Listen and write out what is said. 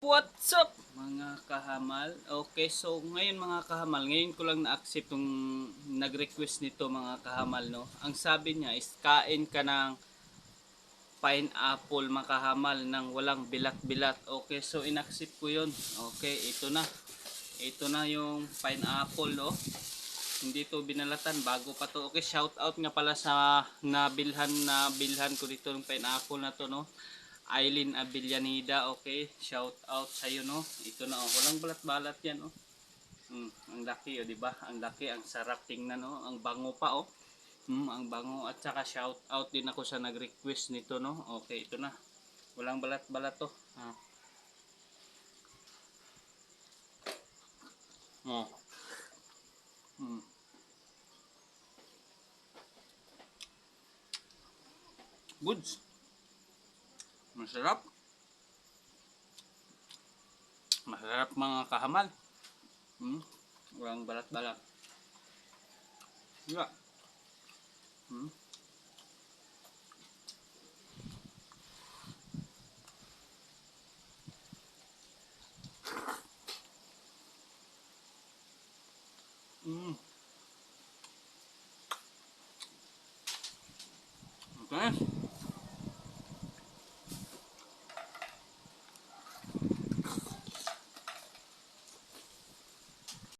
What's up mga kahamal? Okay, so ngayon mga kahamal, ngayon ko lang na-accept yung nag-request nito mga kahamal, no? Ang sabi niya is kain ka ng pineapple mga kahamal ng walang bilat-bilat. Okay, so in-accept ko yun. Okay, ito na. Ito na yung pineapple, no? Hindi to binalatan, bago pa to. Okay, shout out nga pala sa nabilhan ko dito ng pineapple na to, no? Aileen Abillanida, okay? Shout out sa iyo, no? Ito na, oh. Walang balat-balat yan, oh. Ang laki, oh, di ba? Ang laki, ang sarap tingnan, no? Ang bango pa, oh. Ang bango. At saka shout out din ako sa nag-request nito, no? Okay, ito na. Walang balat-balat to. Oh. Mm. Goods. Masarap. Masarap mga kahamal. Walang balat-balat. Diba? Hmm. Mm. Okay.